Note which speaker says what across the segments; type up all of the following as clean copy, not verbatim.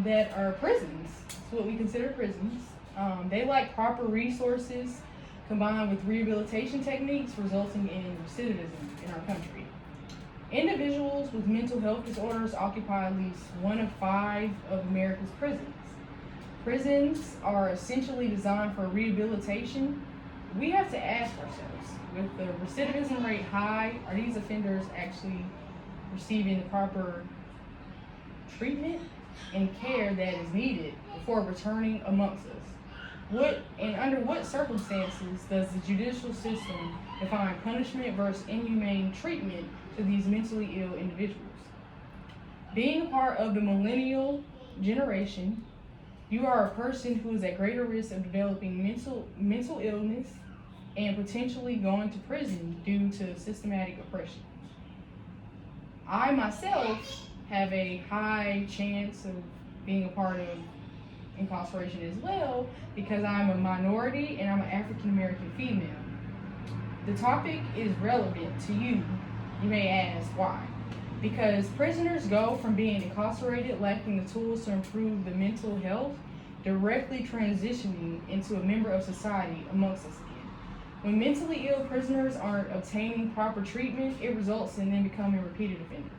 Speaker 1: that are prisons. It's what we consider prisons. They lack proper resources combined with rehabilitation techniques, resulting in recidivism in our country. Individuals with mental health disorders occupy at least 1 of 5 of America's prisons. Prisons are essentially designed for rehabilitation. We have to ask ourselves, with the recidivism rate high, are these offenders actually receiving the proper treatment and care that is needed before returning amongst us? Under what circumstances does the judicial system define punishment versus inhumane treatment to these mentally ill individuals? Being a part of the millennial generation, you are a person who is at greater risk of developing mental illness and potentially going to prison due to systematic oppression. I myself have a high chance of being a part of incarceration as well because I'm a minority and I'm an African American female. The topic is relevant to you. You may ask why. Because prisoners go from being incarcerated, lacking the tools to improve the mental health, directly transitioning into a member of society amongst us again. When mentally ill prisoners aren't obtaining proper treatment, it results in them becoming repeated offenders.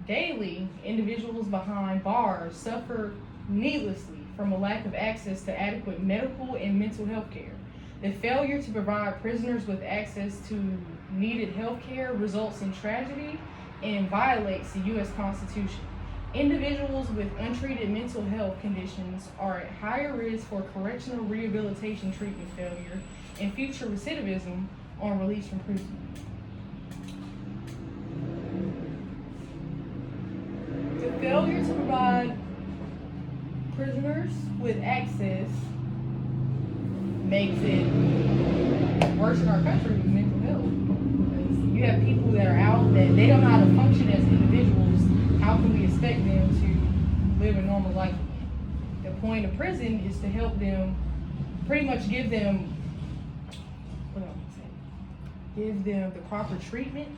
Speaker 1: Daily, individuals behind bars suffer needlessly from a lack of access to adequate medical and mental health care. The failure to provide prisoners with access to needed health care results in tragedy and violates the U.S. Constitution. Individuals with untreated mental health conditions are at higher risk for correctional rehabilitation treatment failure and future recidivism on release from prison. The failure to provide prisoners with access makes it worse in our country with mental health. Because you have people that are out that they don't know how to function as individuals. How can we expect them to live a normal life again? The point of prison is to help them, pretty much give them the proper treatment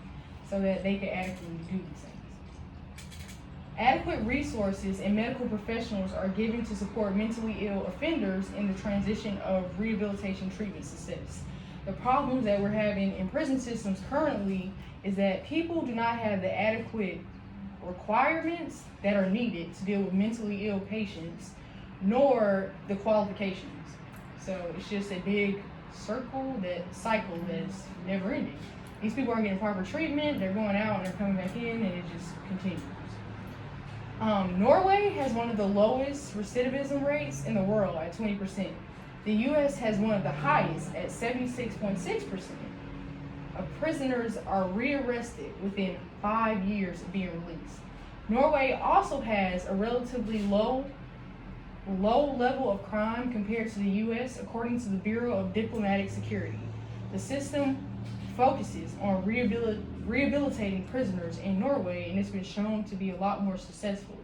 Speaker 1: so that they can adequately do these things. Adequate resources and medical professionals are given to support mentally ill offenders in the transition of rehabilitation treatment success. The problems that we're having in prison systems currently is that people do not have the adequate requirements that are needed to deal with mentally ill patients, nor the qualifications. So it's just a big cycle that's never ending. These people aren't getting proper treatment, they're going out and they're coming back in, and it just continues. Norway has one of the lowest recidivism rates in the world at 20%. The U.S. has one of the highest at 76.6%. Prisoners are rearrested within 5 years of being released. Norway also has a relatively low level of crime compared to the U.S. according to the Bureau of Diplomatic Security. The system focuses on rehabilitating prisoners in Norway, and it's been shown to be a lot more successful.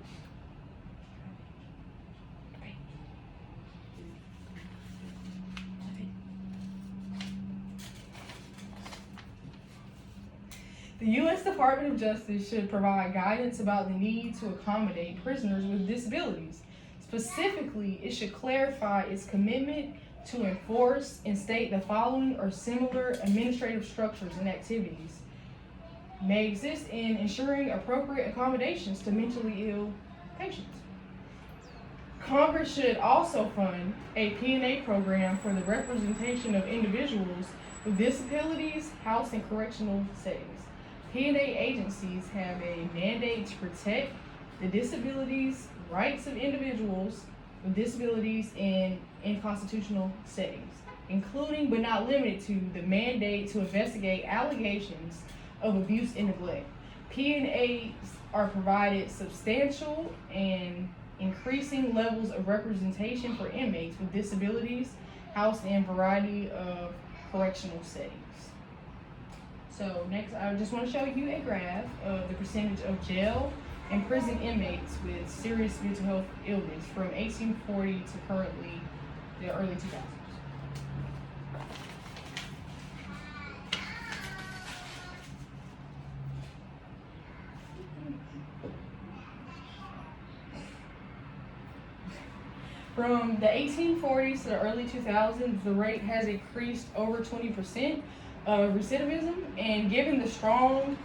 Speaker 1: The U.S. Department of Justice should provide guidance about the need to accommodate prisoners with disabilities. Specifically, it should clarify its commitment to enforce and state the following or similar administrative structures and activities may exist in ensuring appropriate accommodations to mentally ill patients. Congress should also fund a P&A program for the representation of individuals with disabilities housed in correctional settings. P&A agencies have a mandate to protect the disabilities rights of individuals with disabilities in constitutional settings, including but not limited to the mandate to investigate allegations of abuse and neglect. P&As are provided substantial and increasing levels of representation for inmates with disabilities housed in a variety of correctional settings. So next, I just want to show you a graph of the percentage of jail and prison inmates with serious mental health illness from 1840 to currently the early 2000s. From the 1840s to the early 2000s, the rate has increased over 20% of recidivism, and given the strong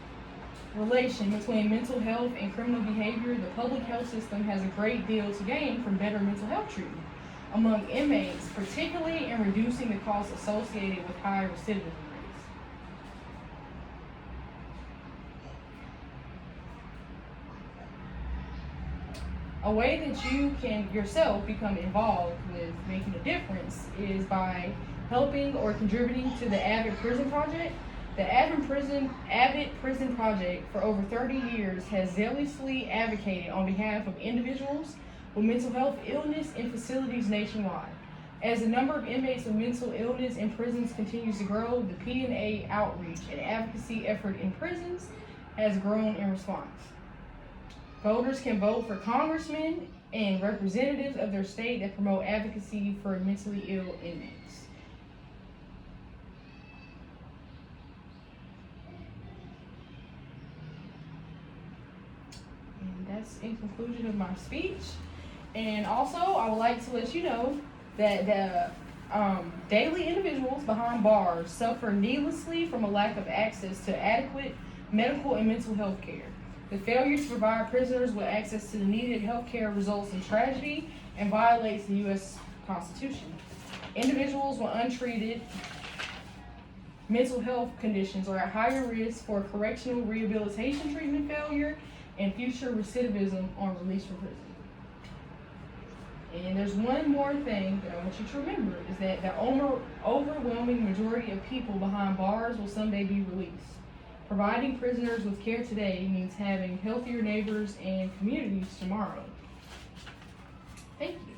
Speaker 1: relation between mental health and criminal behavior, the public health system has a great deal to gain from better mental health treatment among inmates, particularly in reducing the costs associated with high recidivism rates. A way that you can yourself become involved with making a difference is by helping or contributing to the Avid Prison Project. The Avid Prison Project for over 30 years has zealously advocated on behalf of individuals with mental health illness in facilities nationwide. As the number of inmates with mental illness in prisons continues to grow, the PNA outreach and advocacy effort in prisons has grown in response. Voters can vote for congressmen and representatives of their state that promote advocacy for mentally ill inmates. And that's in conclusion of my speech. And also, I would like to let you know that the daily individuals behind bars suffer needlessly from a lack of access to adequate medical and mental health care. The failure to provide prisoners with access to the needed health care results in tragedy and violates the U.S. Constitution. Individuals with untreated mental health conditions are at higher risk for correctional rehabilitation treatment failure and future recidivism on release from prison. And there's one more thing that I want you to remember, is that the overwhelming majority of people behind bars will someday be released. Providing prisoners with care today means having healthier neighbors and communities tomorrow. Thank you.